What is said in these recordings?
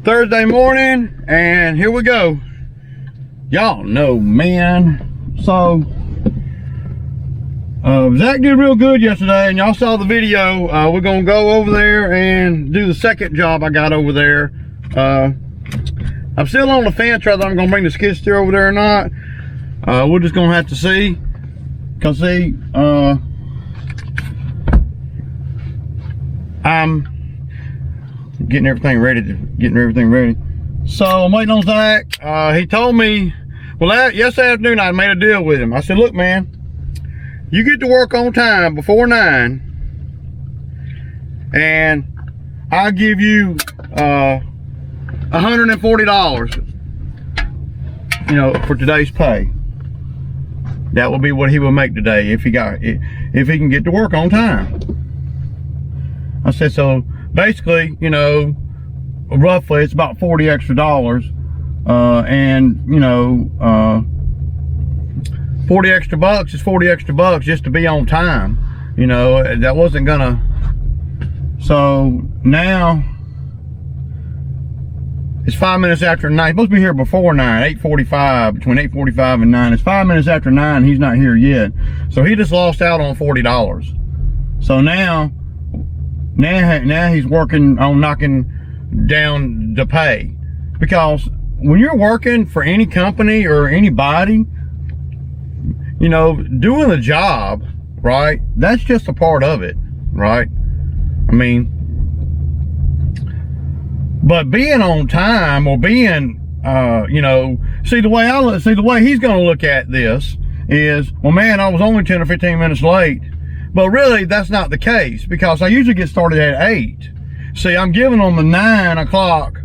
Thursday morning, and here we go. Y'all know, man. So Zach did real good yesterday, and y'all saw the video. We're gonna go over there and do the second job I got over there. I'm still on the fence whether I'm gonna bring the skid steer over there or not. We're just gonna have to see. Cause see, I'm getting everything ready. So I'm waiting on Zach. He told me, well, yesterday afternoon I made a deal with him. I said, look, man, you get to work on time before 9, and I'll give you $140, you know, for today's pay. That will be what he will make today if he can get to work on time. I said, so basically, you know, roughly it's about $40 extra, and you know, $40 extra bucks is $40 extra bucks just to be on time. You know, that wasn't gonna. So now it's 5 minutes after 9. He's supposed to be here before 9, 8:45, between 8:45 and 9. It's 5 minutes after 9. He's not here yet. So he just lost out on $40. So now he's working on knocking down the pay. Because when you're working for any company or anybody, you know, doing the job, right? That's just a part of it, right? I mean, but being on time or being, you know, see the way he's going to look at this is, well, man, I was only 10 or 15 minutes late. But really, that's not the case, because I usually get started at 8. See, I'm giving them the 9 o'clock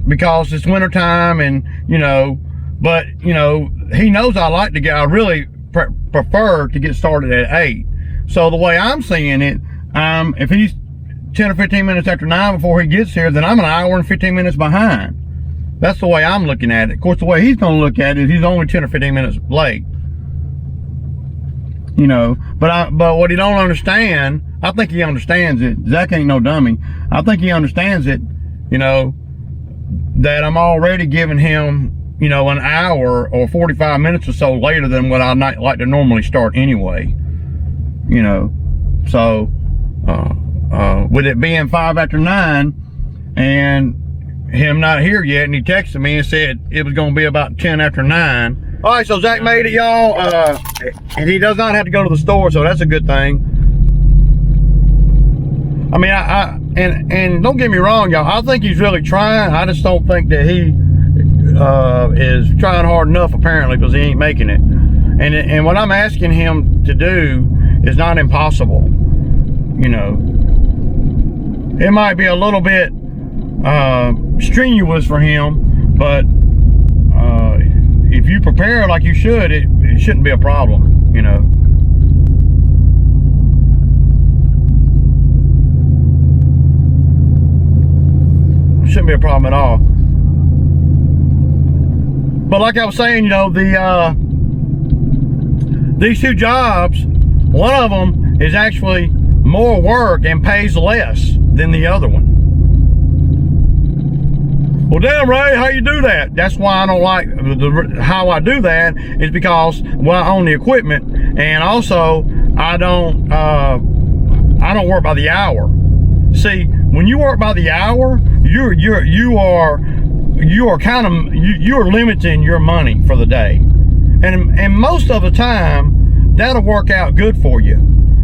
because it's winter time, and you know, but you know, he knows I really prefer to get started at 8. So the way I'm seeing it, if he's 10 or 15 minutes after 9 before he gets here, then I'm an hour and 15 minutes behind. That's the way I'm looking at it. Of course, the way he's going to look at it is he's only 10 or 15 minutes late. You know, but what he don't understand, I think he understands it. Zach ain't no dummy. I think he understands it, you know, that I'm already giving him, you know, an hour or 45 minutes or so later than what I like to normally start anyway. You know, so with it being 5 after 9 and him not here yet, and he texted me and said it was going to be about 10 after 9. All right, so Zach made it, y'all, and he does not have to go to the store, so that's a good thing. I mean, and don't get me wrong, y'all, I think he's really trying. I just don't think that he is trying hard enough, apparently, because he ain't making it. And what I'm asking him to do is not impossible. You know, it might be a little bit strenuous for him, but if you prepare like you should, it shouldn't be a problem, you know. It shouldn't be a problem at all. But like I was saying, you know, these two jobs, one of them is actually more work and pays less than the other one. Well, damn, Ray, how you do that? That's why I don't like how I do that, is because, well, I own the equipment, and also I don't work by the hour. See, when you work by the hour, you are limiting your money for the day, and most of the time that'll work out good for you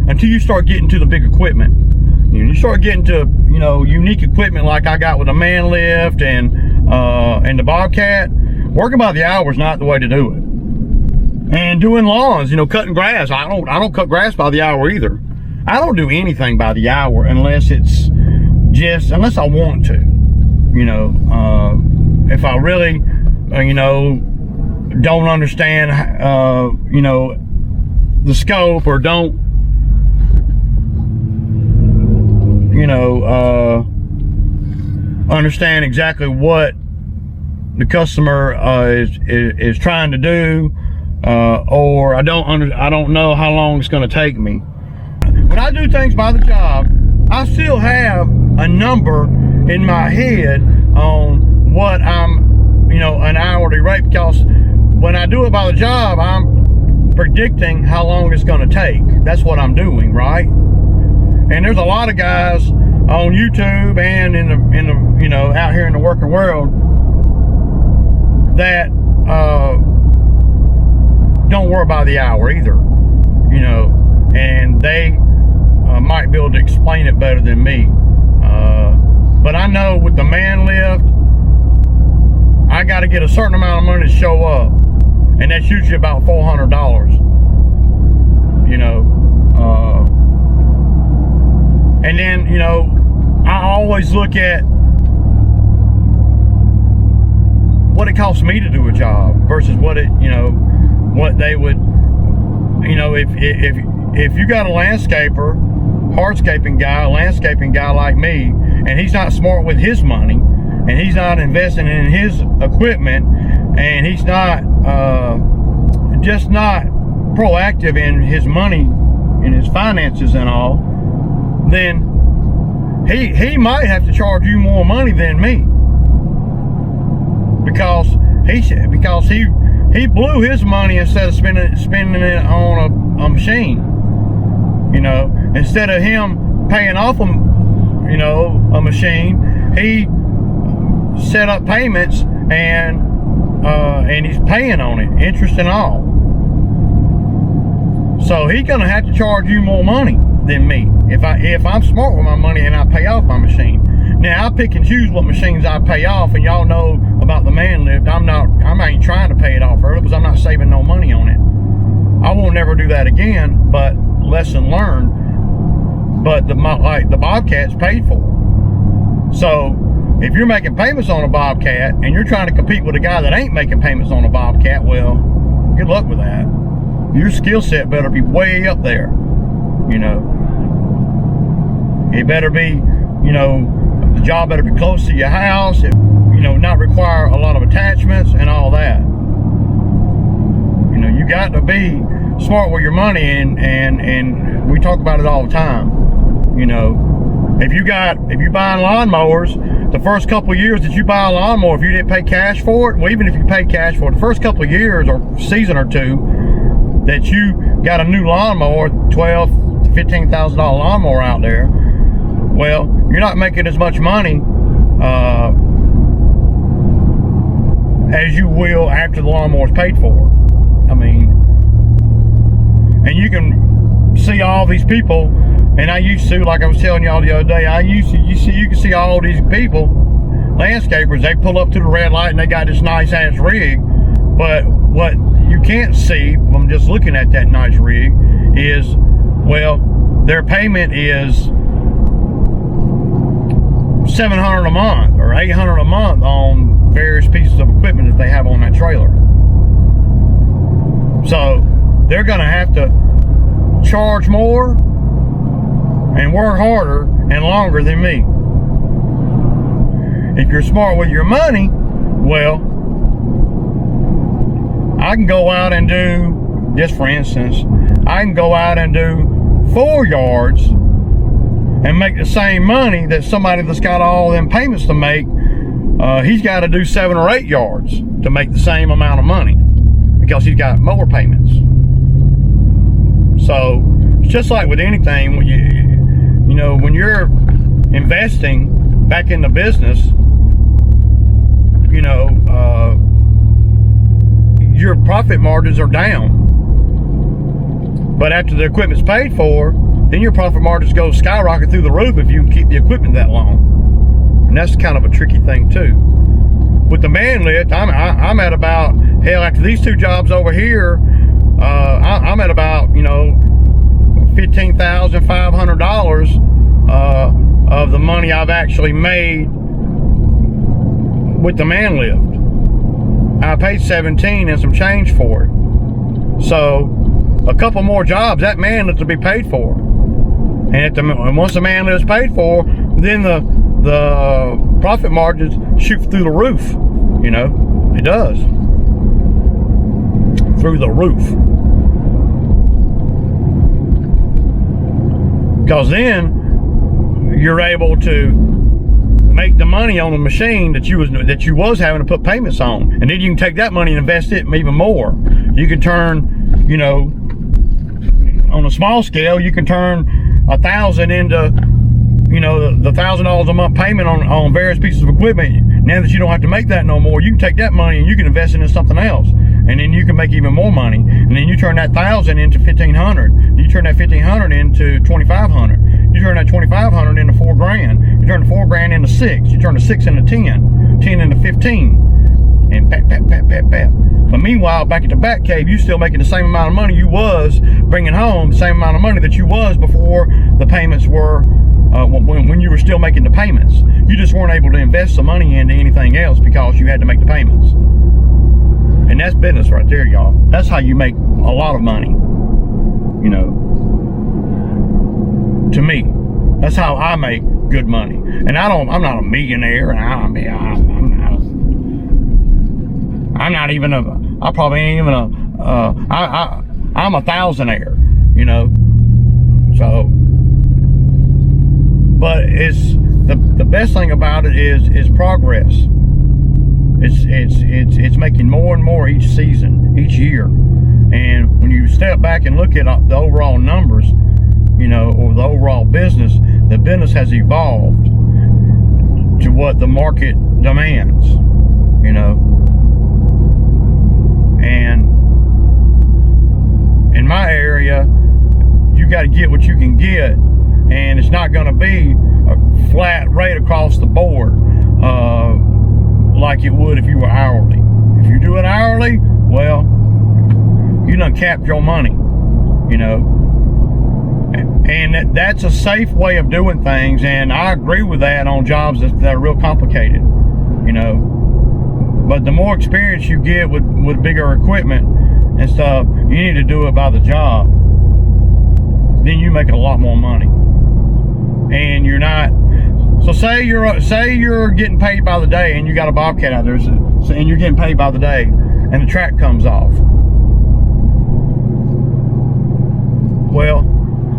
until you start getting to the big equipment. You start getting to, you know, unique equipment like I got with a man lift and the Bobcat. Working by the hour is not the way to do it. And doing lawns, you know, cutting grass. I don't cut grass by the hour either. I don't do anything by the hour unless I want to. You know, if I really, you know, don't understand, you know, the scope, or don't, you know, understand exactly what the customer is trying to do, or I don't know how long it's going to take me. When I do things by the job, I still have a number in my head on what I'm, an hourly rate, because when I do it by the job, I'm predicting how long it's going to take. That's what I'm doing, right? And there's a lot of guys on YouTube and in the out here in the working world that don't worry about the hour either, and they might be able to explain it better than me. But I know with the man lift, I got to get a certain amount of money to show up, and that's usually about $400. And then I always look at what it costs me to do a job versus what they would, if you got a landscaper, hardscaping guy like me, and he's not smart with his money, and he's not investing in his equipment, and he's not just not proactive in his money, in his finances and all, then he might have to charge you more money than me, because he blew his money instead of spending it on a machine. Instead of him paying off a machine, he set up payments and he's paying on it, interest and all. So he's gonna have to charge you more money than me if I'm smart with my money and I pay off my machine. Now I pick and choose what machines I pay off, and y'all know about the man lift. I ain't trying to pay it off early because I'm not saving no money on it. I won't never do that again, but lesson learned. But the Bobcat's paid for. So if you're making payments on a Bobcat and you're trying to compete with a guy that ain't making payments on a Bobcat, well, good luck with that. Your skill set better be way up there. It better be, the job better be close to your house. It, not require a lot of attachments and all that. You got to be smart with your money, and we talk about it all the time. If you're buying lawnmowers, the first couple of years that you buy a lawnmower, if you didn't pay cash for it, well, even if you pay cash for it, the first couple of years or season or two that you got a new lawnmower, $12,000 to $15,000 lawnmower out there, well, you're not making as much money as you will after the lawnmower's paid for. And you can see all these people, and I used to, like I was telling y'all the other day, you can see all these people, landscapers, they pull up to the red light and they got this nice ass rig, but what you can't see from just looking at that nice rig is, well, their payment is $700 a month or $800 a month on various pieces of equipment that they have on that trailer. So they're gonna have to charge more and work harder and longer than me. If you're smart with your money, well, I can go out and do, just for instance, I can go out and do 4 yards and make the same money that somebody that's got all them payments to make. He's got to do 7 or 8 yards to make the same amount of money because he's got mower payments. So it's just like with anything, when you're investing back in the business, your profit margins are down. But after the equipment's paid for, then your profit margins go skyrocket through the roof if you keep the equipment that long. And that's kind of a tricky thing too. With the man lift, I'm at about, hell, after these 2 jobs over here, I'm at about, $15,500 of the money I've actually made with the man lift. I paid 17 and some change for it. So a couple more jobs, that man lift will be paid for. And once the man lift's paid for, then the profit margins shoot through the roof. It does. Through the roof. Because then you're able to make the money on the machine that you was having to put payments on, and then you can take that money and invest it even more. You can turn, you know, on a small scale, you can turn 1,000 into, you know, the $1,000 a month payment on various pieces of equipment. Now that you don't have to make that no more, you can take that money and you can invest it in something else, and then you can make even more money. And then you turn that 1,000 into 1,500. You turn that 1,500 into 2,500. You turn that 2,500 into $4,000. You turn the $4,000 into 6. You turn the 6 into 10. 10 into 15. And pat, pat, pat, pat, pat. But meanwhile, back at the back cave, you still making the same amount of money you was bringing home, the same amount of money that you was before the payments were. When you were still making the payments, you just weren't able to invest the money into anything else because you had to make the payments. And that's business right there, y'all. That's how you make a lot of money. You know, to me, that's how I make good money. And I'm not a millionaire, and I'm not even I probably ain't even I'm a thousandaire, you know. So, but it's the best thing about it is progress. It's making more and more each season, each year. And when you step back and look at the overall numbers, you know, or the overall business, the business has evolved to what the market demands, you know. And in my area, you got to get what you can get, and it's not going to be a flat rate across the board like it would if you were hourly. If you do it hourly, well, you done capped your money, you know. And that's a safe way of doing things, and I agree with that on jobs that are real complicated, you know. But the more experience you get with bigger equipment and stuff, you need to do it by the job. Then you make a lot more money. And you're not. So say you're getting paid by the day, and you got a Bobcat out there, and you're getting paid by the day, and the track comes off. Well,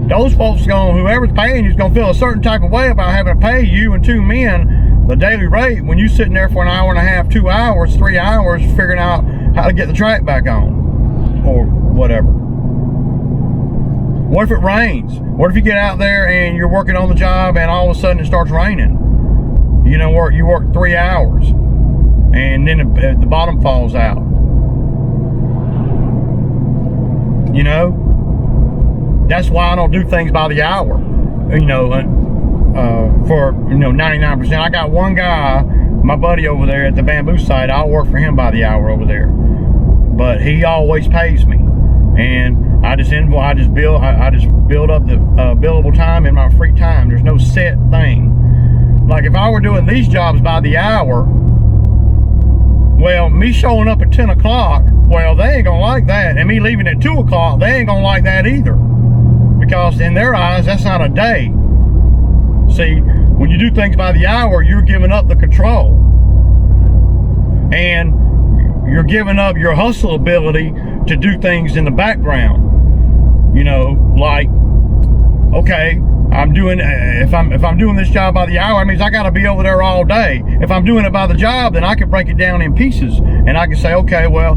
those folks whoever's paying you is gonna feel a certain type of way about having to pay you and two men the daily rate when you're sitting there for an hour and a half, 2 hours, 3 hours figuring out how to get the track back on, or whatever. What if it rains? What if you get out there and you're working on the job and all of a sudden it starts raining? You know, you work 3 hours and then the bottom falls out. You know, that's why I don't do things by the hour. You know, for 99%. I got one guy, my buddy over there at the bamboo site. I'll work for him by the hour over there, but he always pays me, and I just build up the billable time in my free time. There's no set thing. Like if I were doing these jobs by the hour, well, me showing up at 10 o'clock, well, they ain't gonna like that. And me leaving at 2 o'clock, they ain't gonna like that either. Because in their eyes, that's not a day. See, when you do things by the hour, you're giving up the control. And you're giving up your hustle ability to do things in the background. You know, like, okay, if I'm doing this job by the hour, it means I got to be over there all day. If I'm doing it by the job, then I can break it down in pieces, and I can say, okay, well,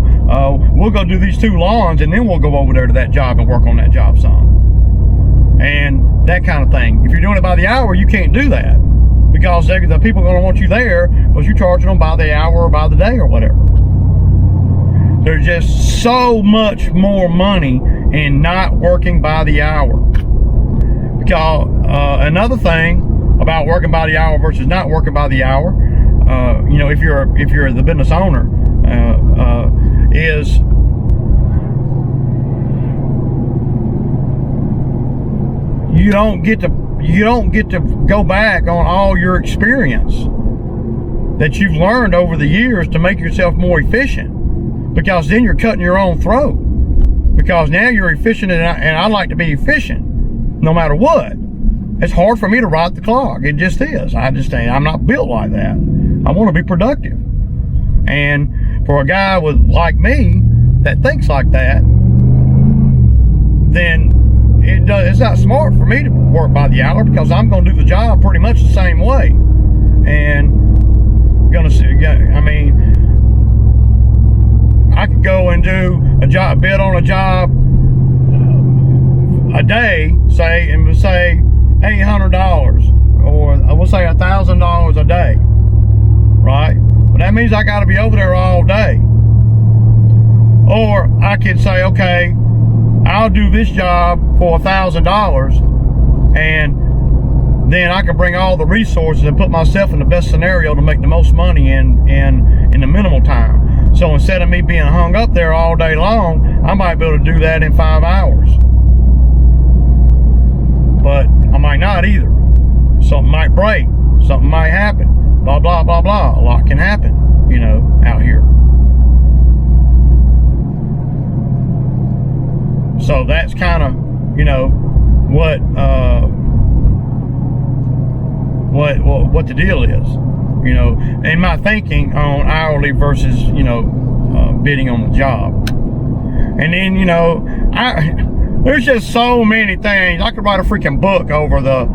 we'll go do these 2 lawns, and then we'll go over there to that job and work on that job some, and that kind of thing. If you're doing it by the hour, you can't do that, because the people are going to want you there because you're charging them by the hour or by the day or whatever. There's just so much more money in not working by the hour. Because another thing about working by the hour versus not working by the hour, you know, if you're the business owner, is you don't get to go back on all your experience that you've learned over the years to make yourself more efficient. Because then you're cutting your own throat. Because now you're efficient, and I like to be efficient, no matter what. It's hard for me to ride the clock. It just is. I'm not built like that. I want to be productive. And for a guy like me that thinks like that, then it's not smart for me to work by the hour, because I'm going to do the job pretty much the same way. and gonna see. I mean, I could go and do a job, bid on a job a day, say $800, or I will say $1,000 a day, right? But that means I got to be over there all day. Or I could say, okay, I'll do this job for $1,000, and then I can bring all the resources and put myself in the best scenario to make the most money in the minimal time. So instead of me being hung up there all day long, I might be able to do that in 5 hours. But I might not either. Something might break. Something might happen. Blah, blah, blah, blah. A lot can happen, you know, out here. So that's kind of, you know, what the deal is, you know, and my thinking on hourly versus, you know, bidding on the job. And then, you know, there's just so many things. I could write a freaking book over the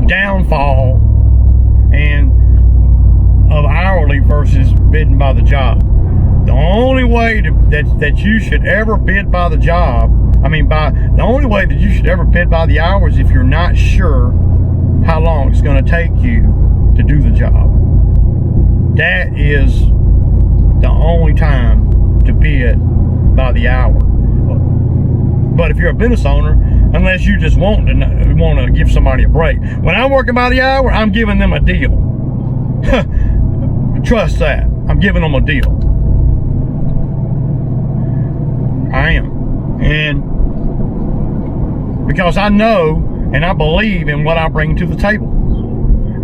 downfall and of hourly versus bidding by the job. The only way that you should ever bid by the job, the only way that you should ever bid by the hours, if you're not sure how long it's going to take you to do the job. That is the only time to bid by the hour. But if you're a business owner, unless you just want to give somebody a break, when I'm working by the hour, I'm giving them a deal. Trust that. I'm giving them a deal. I am. And because I know and I believe in what I bring to the table.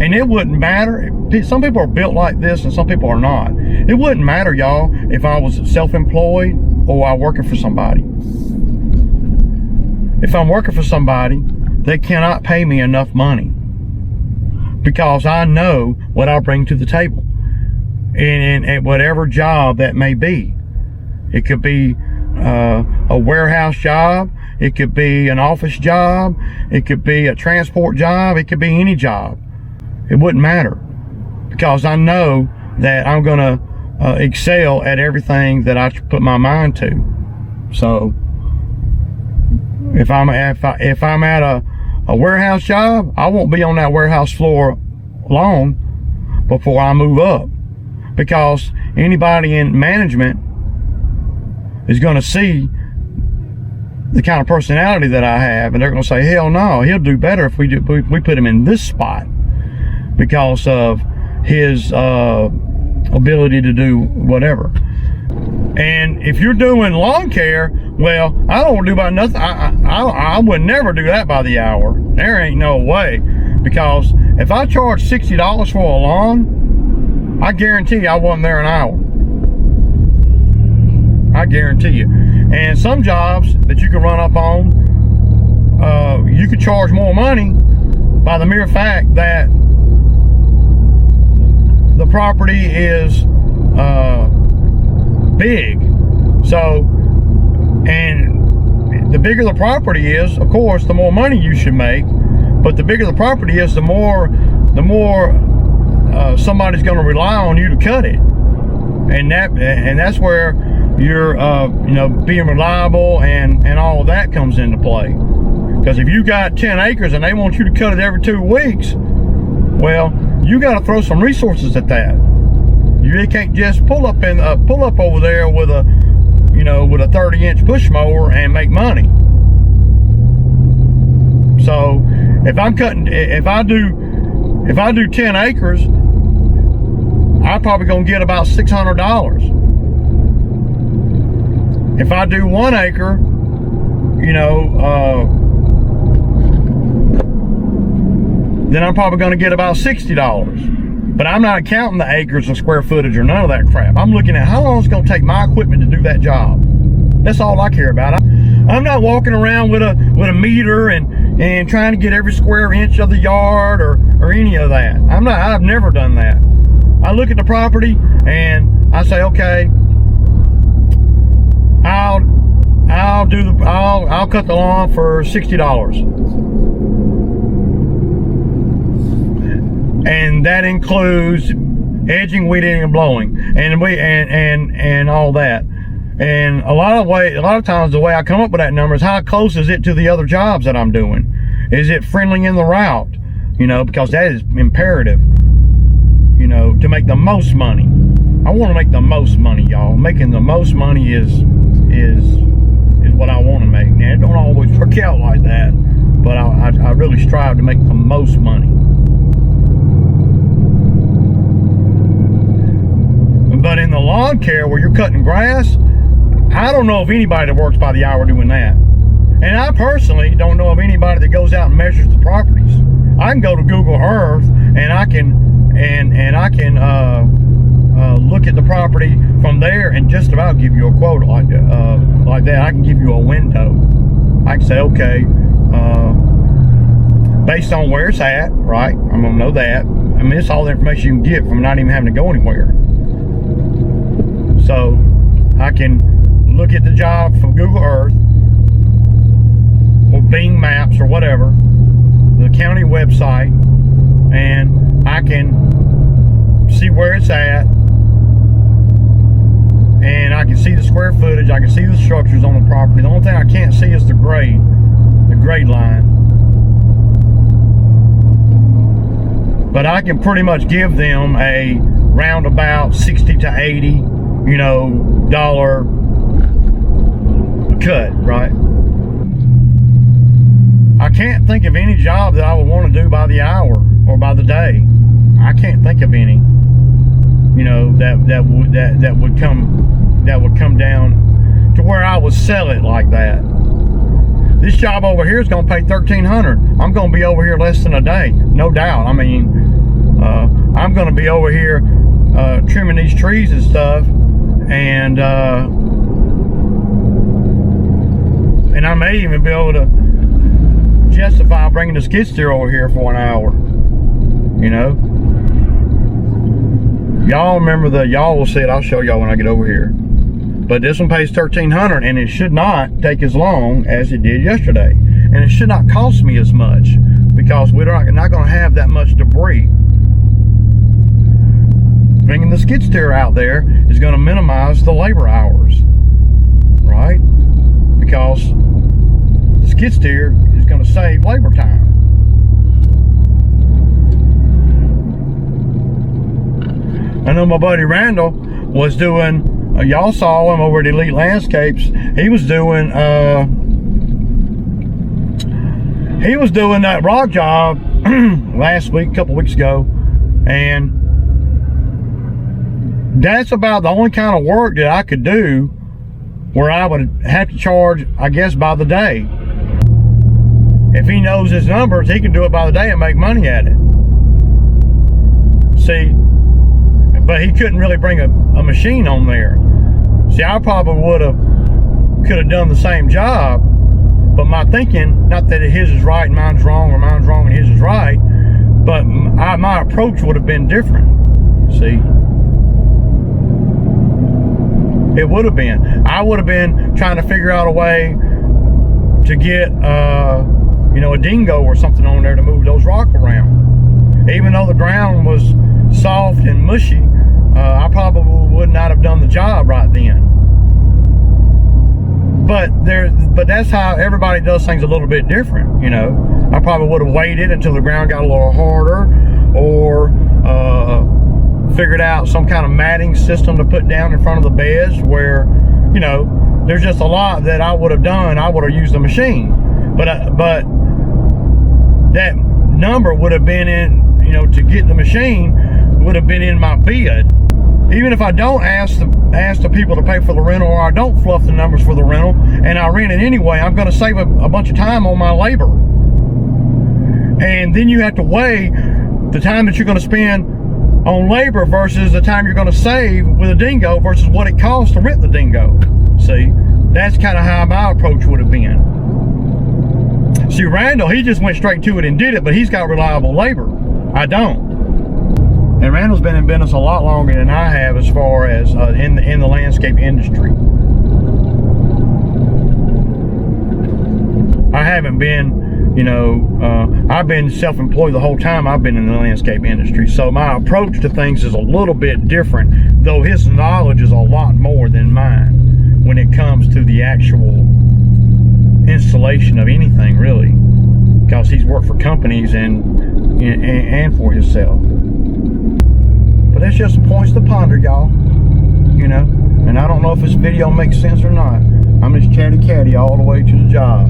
And it wouldn't matter. Some people are built like this and some people are not. It wouldn't matter, y'all, if I was self-employed or I working for somebody. If I'm working for somebody, they cannot pay me enough money because I know what I bring to the table. And at whatever job that may be. It could be a warehouse job. It could be an office job. It could be a transport job. It could be any job. It wouldn't matter because I know that I'm going to excel at everything that I put my mind to. So if I'm at a warehouse job, I won't be on that warehouse floor long before I move up, because anybody in management is going to see the kind of personality that I have, and they're going to say, hell no, he'll do better if we put him in this spot because of his ability to do whatever. And if you're doing lawn care, well, I don't do about nothing. I would never do that by the hour. There ain't no way, because if I charge $60 for a lawn, I guarantee you I wasn't there an hour. I guarantee you. And some jobs that you can run up on, you could charge more money by the mere fact that the property is big. So, and the bigger the property is, of course, the more money you should make. But the bigger the property is, the more somebody's going to rely on you to cut it, and that's where you're being reliable and all of that comes into play. Because if you got 10 acres and they want you to cut it every 2 weeks, well, you got to throw some resources at that. You can't just pull up over there with a 30-inch push mower and make money. So if I do 10 acres, I'm probably gonna get about $600. If I do 1 acre, then I'm probably gonna get about $60. But I'm not counting the acres and square footage or none of that crap. I'm looking at how long it's gonna take my equipment to do that job. That's all I care about. I'm not walking around with a meter and trying to get every square inch of the yard or any of that. I've never done that. I look at the property and I say, okay, I'll cut the lawn for $60. and that includes edging, weeding, and blowing, and all that. And a lot of times the way I come up with that number is how close is it to the other jobs that I'm doing? Is it friendly in the route? You know, because that is imperative, you know, to make the most money. I want to make the most money, y'all. Making the most money is what I want to make. Now, it don't always work out like that, but I really strive to make the most money. But in the lawn care where you're cutting grass, I don't know of anybody that works by the hour doing that. And I personally don't know of anybody that goes out and measures the properties. I can go to Google Earth and I can look at the property from there and just about give you a quote like that. I can give you a window. I can say, okay, based on where it's at, right? I'm gonna know that. I mean, it's all the information you can get from not even having to go anywhere. So I can look at the job from Google Earth or Bing Maps or whatever, the county website, and I can see where it's at, and I can see the square footage, I can see the structures on the property. The only thing I can't see is the grade line. But I can pretty much give them a roundabout 60 to 80, you know, dollar cut, right? I can't think of any job that I would want to do by the hour or by the day. I can't think of any, you know, that would come down to where I would sell it like that. This job over here is going to pay $1,300. I'm going to be over here less than a day, no doubt. I mean, I'm going to be over here trimming these trees and stuff, and I may even be able to justify bringing the skid steer over here for an hour. You know, y'all remember y'all will see it. I'll show y'all when I get over here. But this one pays $1,300, and it should not take as long as it did yesterday, and it should not cost me as much because we're not going to have that much debris. Bringing the skid steer out there is going to minimize the labor hours, right? Because the skid steer is going to save labor time. I know my buddy Randall was doing, y'all saw him over at Elite Landscapes. He was doing that rock job last week, a couple weeks ago, and that's about the only kind of work that I could do where I would have to charge, I guess, by the day. If he knows his numbers, he can do it by the day and make money at it. See, but he couldn't really bring a machine on there. See, I probably could have done the same job, but my thinking, not that his is right and mine's wrong, or mine's wrong and his is right, but my approach would have been different. See, it would have been. I would have been trying to figure out a way to get, you know, a dingo or something on there to move those rock around. Even though the ground was soft and mushy, I probably would not have done the job right then. But that's how everybody does things a little bit different, you know. I probably would have waited until the ground got a little harder, or figured out some kind of matting system to put down in front of the beds where, you know, there's just a lot that I would have done. I would have used the machine, but that number would have been in, you know, to get the machine would have been in my bid. Even if I don't ask the people to pay for the rental, or I don't fluff the numbers for the rental, and I rent it anyway, I'm going to save a bunch of time on my labor. And then you have to weigh the time that you're going to spend on labor versus the time you're going to save with a dingo versus what it costs to rent the dingo. See, that's kind of how my approach would have been. See, Randall, he just went straight to it and did it, but he's got reliable labor. I don't. And Randall's been in business a lot longer than I have, as far as in the landscape industry. I haven't been You know, I've been self-employed the whole time I've been in the landscape industry, so my approach to things is a little bit different, though his knowledge is a lot more than mine when it comes to the actual installation of anything, really, because he's worked for companies and for himself. But that's just some points to ponder, y'all. You know, and I don't know if this video makes sense or not. I'm just chatty catty all the way to the job.